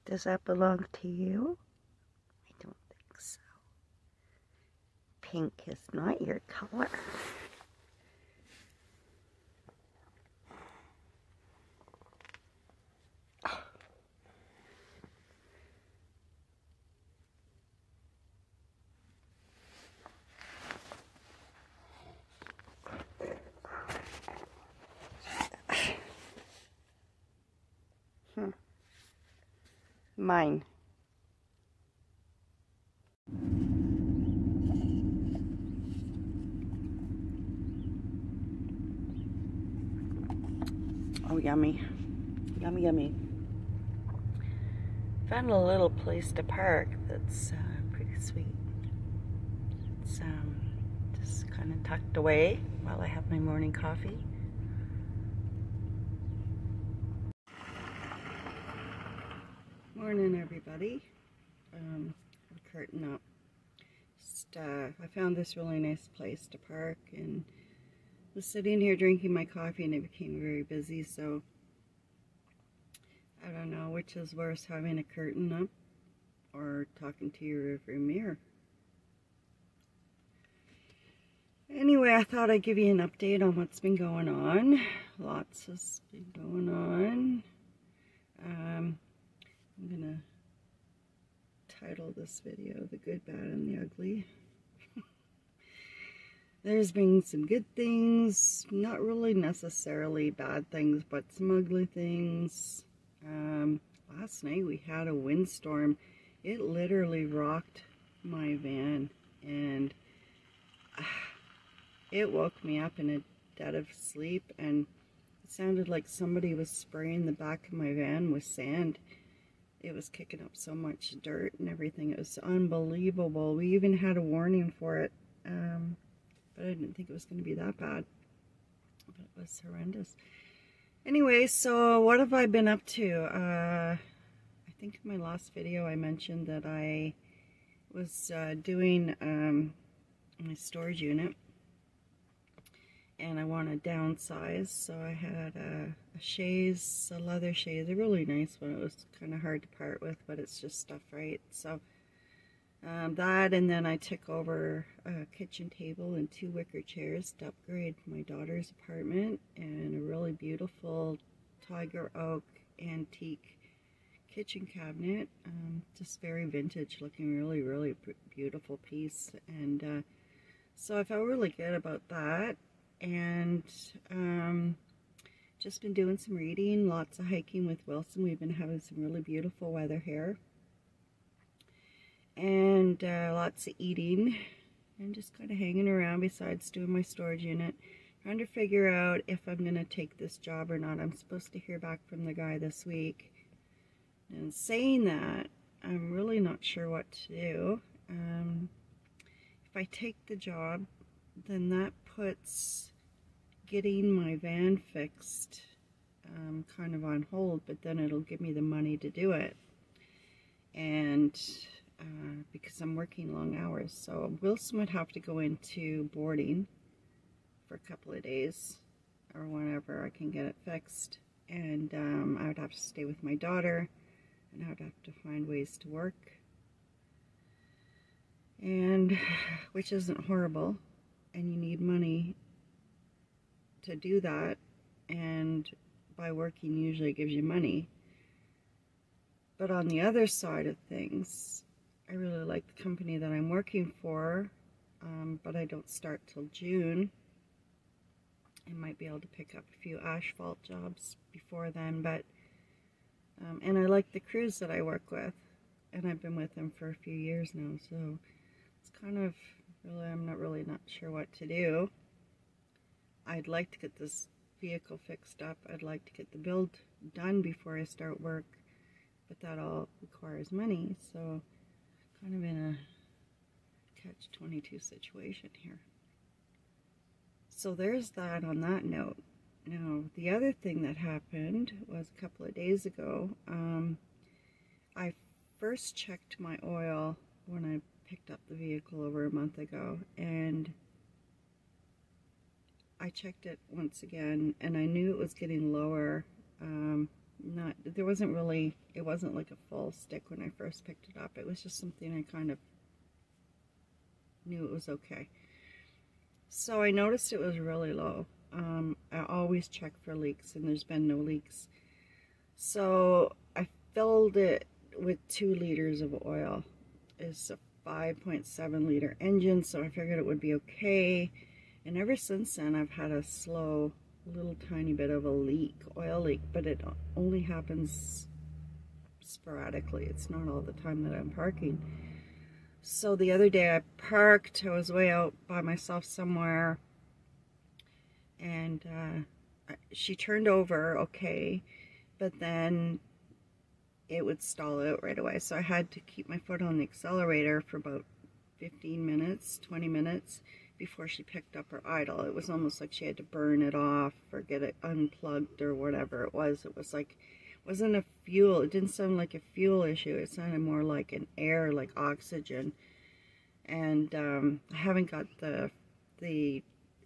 Does that belong to you? I don't think so. Pink is not your color. Mine. Oh, yummy. Yummy, yummy. Found a little place to park that's pretty sweet. It's just kind of tucked away while I have my morning coffee. Morning, everybody. Curtain up. Just, I found this really nice place to park and was sitting here drinking my coffee, and it became very busy, so I don't know which is worse, having a curtain up or talking to your rearview mirror. Anyway, I thought I'd give you an update on what's been going on. Lots has been going on. I'm gonna title this video The Good, Bad, and the Ugly. There's been some good things, not really necessarily bad things, but some ugly things. Last night we had a windstorm. It literally rocked my van, and it woke me up in a dead of sleep, and it sounded like somebody was spraying the back of my van with sand. It was kicking up so much dirt and everything. It was unbelievable. We even had a warning for it, but I didn't think it was going to be that bad. But it was horrendous. Anyway, so what have I been up to? I think in my last video I mentioned that I was doing my storage unit, and I want to downsize, so I had a chaise, a leather chaise, a really nice one. It was kind of hard to part with, but it's just stuff right. So that, and then I took over a kitchen table and 2 wicker chairs to upgrade my daughter's apartment, and a really beautiful tiger oak antique kitchen cabinet, just very vintage looking, really beautiful piece. And so I felt really good about that. And just been doing some reading, lots of hiking with Wilson. We've been having some really beautiful weather here, and lots of eating, and just kind of hanging around besides doing my storage unit, trying to figure out if I'm going to take this job or not. I'm supposed to hear back from the guy this week, and saying that, I'm really not sure what to do. If I take the job, then that puts getting my van fixed kind of on hold, but then it'll give me the money to do it. And because I'm working long hours, so Wilson would have to go into boarding for a couple of days or whenever I can get it fixed, and I would have to stay with my daughter, and I would have to find ways to work, and which isn't horrible, and you need money to do that, and by working usually gives you money. But on the other side of things, I really like the company that I'm working for, but I don't start till June. I might be able to pick up a few asphalt jobs before then, but and I like the crews that I work with, and I've been with them for a few years now, so it's kind of really, I'm not sure what to do. I'd like to get this vehicle fixed up. I'd like to get the build done before I start work, but that all requires money, so kind of in a catch-22 situation here. So there's that on that note. Now, the other thing that happened was a couple of days ago. I first checked my oil when I picked up the vehicle over a month ago, and I checked it once again, and I knew it was getting lower. it wasn't like a full stick when I first picked it up. It was just something I kind of knew it was okay. So I noticed it was really low. I always check for leaks, and there's been no leaks. So I filled it with 2 liters of oil. It's a 5.7 liter engine, so I figured it would be okay. And ever since then, I've had a slow, little tiny bit of a leak, oil leak, but it only happens sporadically. It's not all the time that I'm parking. So the other day I parked, I was way out by myself somewhere, and she turned over okay, but then it would stall out right away. So I had to keep my foot on the accelerator for about 15 minutes, 20 minutes before she picked up her idle. It was almost like she had to burn it off or get it unplugged or whatever it was. It was like, it wasn't a fuel, it didn't sound like a fuel issue. It sounded more like an air, like oxygen. And I haven't got the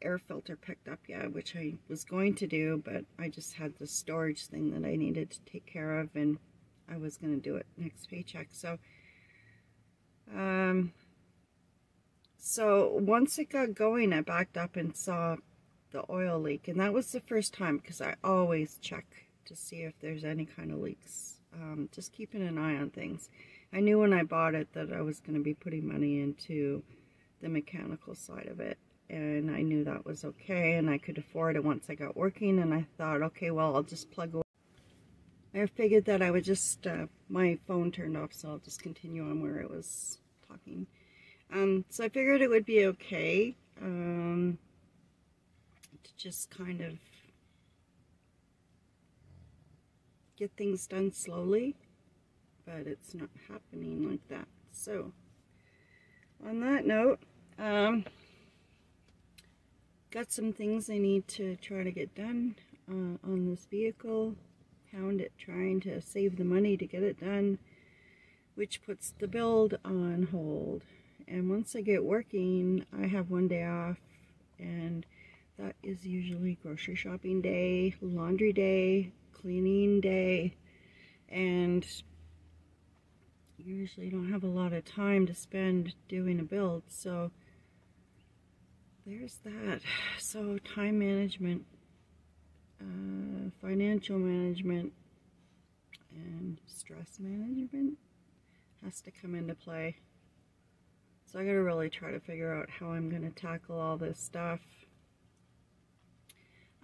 air filter picked up yet, which I was going to do, but I just had the storage thing that I needed to take care of, and I was going to do it next paycheck. So so once it got going, I backed up and saw the oil leak, and that was the first time, because I always check to see if there's any kind of leaks, just keeping an eye on things. I knew when I bought it that I was going to be putting money into the mechanical side of it, and I knew that was okay, and I could afford it once I got working, and I thought, okay, well, I'll just plug away. I figured that I would just, my phone turned off, so I'll just continue on where it was talking. So I figured it would be okay to just kind of get things done slowly, but it's not happening like that. So on that note, got some things I need to try to get done on this vehicle. Pound it, trying to save the money to get it done, which puts the build on hold. And once I get working, I have one day off, and that is usually grocery shopping day, laundry day, cleaning day, and usually don't have a lot of time to spend doing a build. So there's that. So time management, financial management, and stress management has to come into play. So I gotta really try to figure out how I'm gonna tackle all this stuff.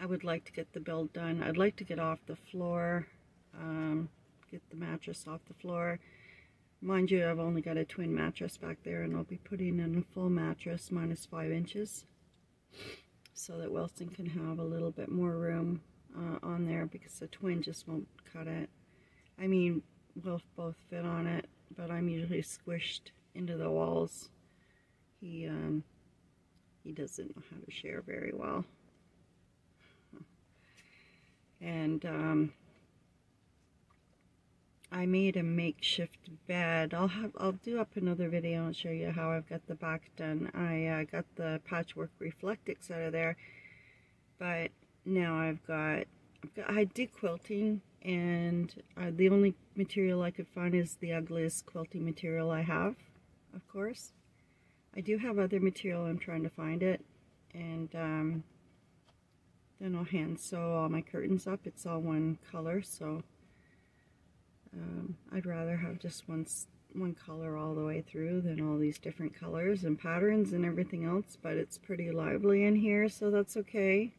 I would like to get the build done. I'd like to get off the floor, get the mattress off the floor. Mind you, I've only got a twin mattress back there, and I'll be putting in a full mattress minus 5 inches, so that Wilson can have a little bit more room on there, because the twin just won't cut it. I mean, we'll both fit on it, but I'm usually squished into the walls. He doesn't know how to share very well. And I made a makeshift bed. I'll do up another video and show you how I've got the back done. I got the patchwork Reflectix out of there, but now I did quilting, and the only material I could find is the ugliest quilting material I have, of course. I do have other material, I'm trying to find it, and then I'll hand sew all my curtains up. It's all one color, so I'd rather have just one color all the way through than all these different colors and patterns and everything else, but it's pretty lively in here, so that's okay.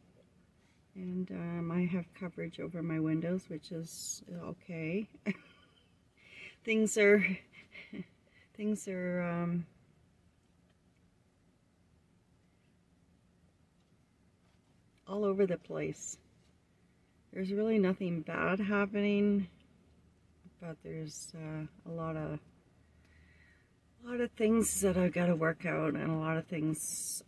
And I have coverage over my windows, which is okay. things are all over the place. There's really nothing bad happening, but there's a lot of things that I've got to work out, and a lot of things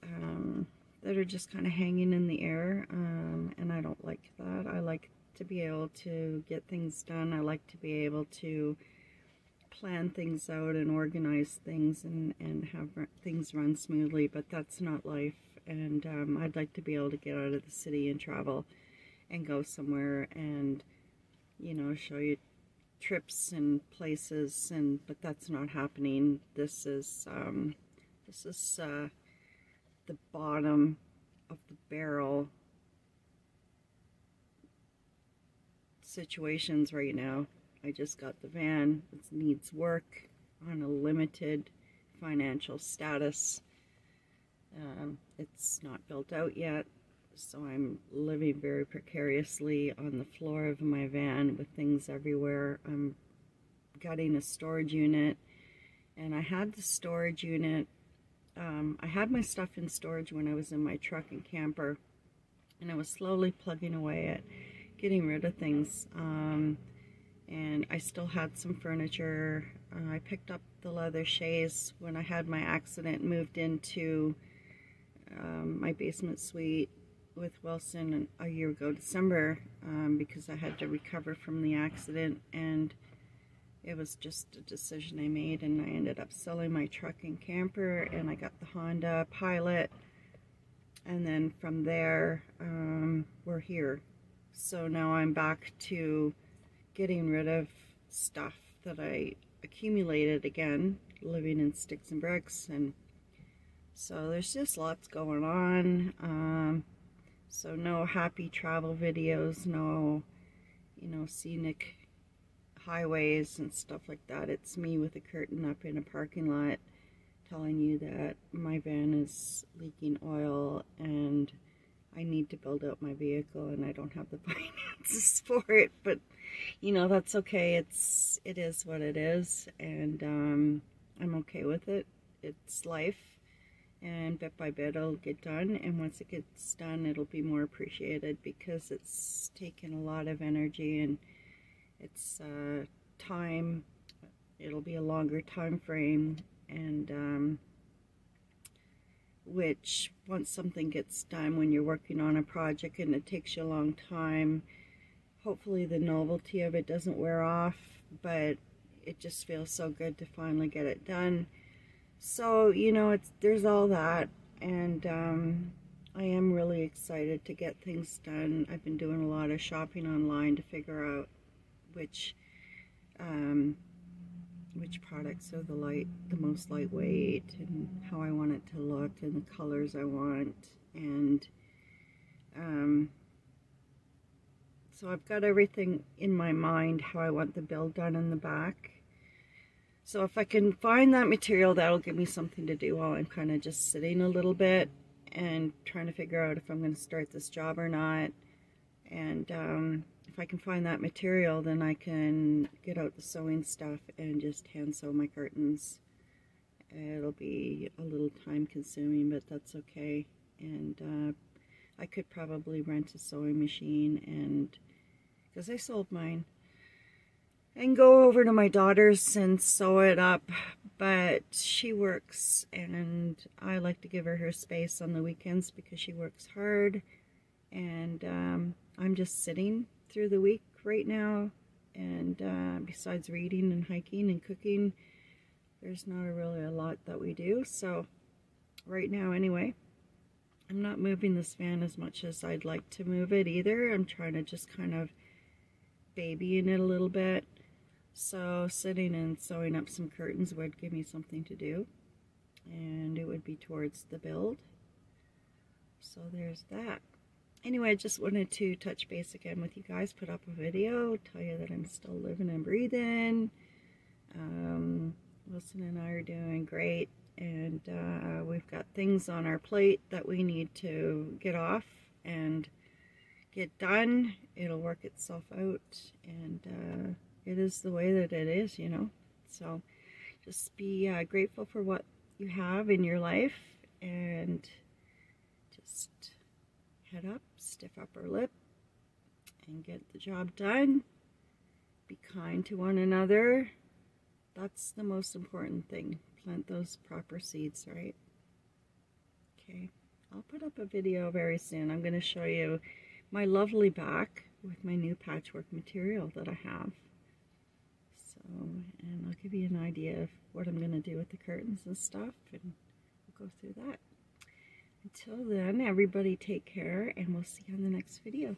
that are just kind of hanging in the air, and I don't like that. I like to be able to get things done. I like to be able to plan things out and organize things and have things run smoothly, but that's not life. And I'd like to be able to get out of the city and travel and go somewhere and you know, show you trips and places, but that's not happening. This is the bottom of the barrel situations right now. I just got the van. It needs work on a limited financial status. It's not built out yet, so I'm living very precariously on the floor of my van with things everywhere. I'm gutting a storage unit, and I had the storage unit. I had my stuff in storage when I was in my truck and camper, and I was slowly plugging away at getting rid of things. And I still had some furniture. I picked up the leather chaise when I had my accident, moved into my basement suite with Wilson a year ago, December, because I had to recover from the accident, and it was just a decision I made, and I ended up selling my truck and camper, and I got the Honda Pilot, and then from there, we're here. So now I'm back to getting rid of stuff that I accumulated again, living in sticks and bricks, and so there's just lots going on. So no happy travel videos, no, you know, scenic highways and stuff like that. It's me with a curtain up in a parking lot telling you that my van is leaking oil and I need to build out my vehicle and I don't have the finances for it, but you know, that's okay. It is what it is, and I'm okay with it. It's life, and bit by bit it'll get done, and once it gets done it'll be more appreciated because it's taken a lot of energy, and it's time. It'll be a longer time frame, and which once something gets done, when you're working on a project and it takes you a long time, hopefully the novelty of it doesn't wear off, but it just feels so good to finally get it done. So, you know, there's all that, and I am really excited to get things done. I've been doing a lot of shopping online to figure out which products are the most lightweight, and how I want it to look, and the colors I want, and so I've got everything in my mind how I want the build done in the back. So if I can find that material, that'll give me something to do while I'm kind of just sitting a little bit and trying to figure out if I'm going to start this job or not. And if I can find that material, then I can get out the sewing stuff and just hand sew my curtains. It'll be a little time consuming, but that's okay. And I could probably rent a sewing machine, and because I sold mine, and go over to my daughter's and sew it up, but she works, and I like to give her space on the weekends because she works hard, and I'm just sitting through the week right now, and besides reading and hiking and cooking, there's not really a lot that we do. So right now anyway, I'm not moving this van as much as I'd like to move it either. I'm trying to just kind of baby in it a little bit. So sitting and sewing up some curtains would give me something to do, and it would be towards the build. So there's that. Anyway, I just wanted to touch base again with you guys, put up a video, tell you that I'm still living and breathing. Wilson and I are doing great, and we've got things on our plate that we need to get off and get done. It'll work itself out, and it is the way that it is, you know. So just be grateful for what you have in your life, and just head up, stiff upper lip, and get the job done. Be kind to one another. That's the most important thing. Plant those proper seeds, right? Okay, I'll put up a video very soon. I'm going to show you my lovely back with my new patchwork material that I have. So, and I'll give you an idea of what I'm going to do with the curtains and stuff, and we'll go through that. Until then, everybody take care, and we'll see you on the next video.